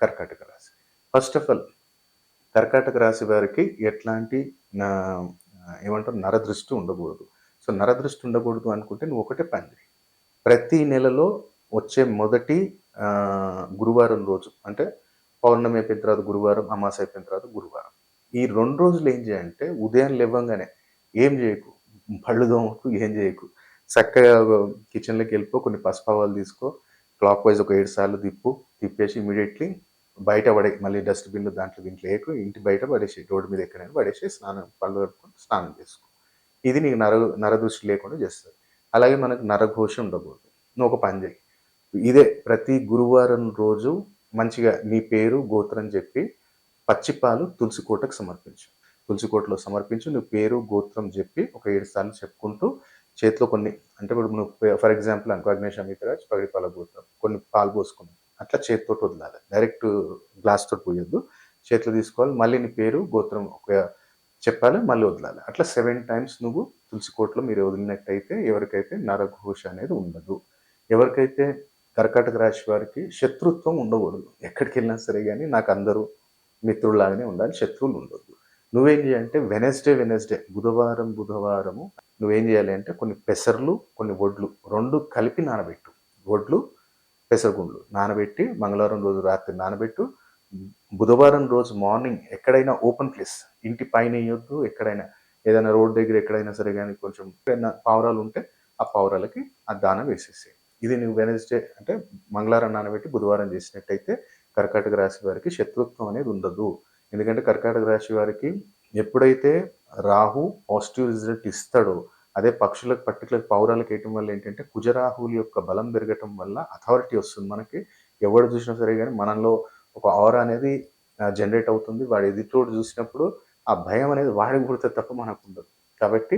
కర్కాటక రాశి. First of all కర్కాటక రాశి వారికి ఎట్లాంటి నా ఏమంటారు నరదృష్టి ఉండకూడదు. సో, నరదృష్టి ఉండకూడదు అనుకుంటే నువ్వు ఒకటే పని చెయి. ప్రతి నెలలో వచ్చే మొదటి గురువారం రోజు అంటే పౌర్ణమి అయిపోయిన తర్వాత గురువారం, అమావాస్య అయిపోయిన తర్వాత గురువారం. ఈ 2 రోజులు ఏం చేయంటే ఉదయం లెవ్వంగానే ఏం చేయకు. పళ్ళు తోమకు, ఏం చేయకు. చక్కగా కిచెన్‌లోకెళ్ళిపో, కొన్ని పసుపావాలు తీసుకో, క్లాక్ వైస్ ఒక 7 సార్లు తిప్పు. తిప్పేసి ఇమ్మీడియేట్‌లీ బయట పడేయి. మళ్ళీ డస్ట్‌బిన్‌లో దాంట్లో దీంట్లో ఏయకు. ఇంటి బయట పడేసేయి. రోడ్డు మీద ఎక్కడైనా పడేసి స్నానం పళ్ళు కడుక్కొని స్నానం చేసుకో. ఇది నీకు నరదృష్టి లేకుండా చేస్తది. అలాగే మనకు నరఘోష ఉండకూడదు. నువ్వు ఒక పని చెయి. ఇదే ప్రతి గురువారం రోజు మంచిగా నీ పేరు, గోత్రం చెప్పి పచ్చి పాలు తులసి కోటకు సమర్పించు. తులసి కోటలో సమర్పించి నువ్వు పేరు, గోత్రం చెప్పి ఒక 7 సార్లు చెప్పుకుంటూ చేతిలో కొన్ని అంటే ఇప్పుడు నువ్వు ఫర్ ఎగ్జాంపుల్ అనుకో అగ్నేష్ అమితరాజ్ పగడిపాల గోత్రం కొన్ని పాలు పోసుకున్నావు. అట్లా చేతితోటి వదలాలి. డైరెక్ట్ గ్లాస్ తోటి పోయొద్దు. చేతిలో తీసుకోవాలి. మళ్ళీ నీ పేరు, గోత్రం ఒక చెప్పాలి. మళ్ళీ వదలాలి. అట్లా 7 టైమ్స్ నువ్వు తులసి కోటలో మీరు వదిలినట్టయితే ఎవరికైతే నరఘోష అనేది ఉండదు. ఎవరికైతే కర్కాటక రాశి వారికి శత్రుత్వం ఉండకూడదు. ఎక్కడికెళ్ళినా సరే గాని నాకందరూ మిత్రుల్లాగానే ఉండాలి. శత్రువులు ఉండొద్దు. నువ్వేం చేయాలంటే వెడ్నెస్‌డే బుధవారము నువ్వేం చేయాలి అంటే కొన్ని పెసర్లు, కొన్ని వడ్లు 2 కలిపి నానబెట్టు. వడ్లు, పెసరగుండ్లు నానబెట్టి మంగళవారం రోజు రాత్రి నానబెట్టు. బుధవారం రోజు మార్నింగ్ ఎక్కడైనా ఓపెన్ ప్లేస్ ఇంటి పైన ఎయొద్దు. ఎక్కడైనా ఏదైనా రోడ్ దగ్గర ఎక్కడైనా సరే గాని కొంచెం ఎక్కడైనా పావురాలు ఉంటే ఆ పావురాలకి ఆ దాన వేసేసేయి. ఇది నువ్వు వెడ్నెస్‌డే అంటే మంగళవారం నానబెట్టి బుధవారం చేసినట్టయితే కర్కాటక రాశి వారికి శత్రుత్వం అనేది ఉండదు. ఎందుకంటే కర్కాటక రాశి వారికి ఎప్పుడైతే రాహు పాజిటివ్ రిజల్ట్ ఇస్తాడో అదే పక్షులకు పర్టికులర్ పావురాలకు వేయటం వల్ల ఏంటంటే కుజరాహువుల యొక్క బలం పెరగటం వల్ల అథారిటీ వస్తుంది మనకి. ఎవడు చూసినా సరే గాని మనలో ఒక ఔరా అనేది జనరేట్ అవుతుంది. వాడు ఎదుటోడు చూసినప్పుడు ఆ భయం అనేది వాడికి పుడుతది తప్ప మనకుండదు. కాబట్టి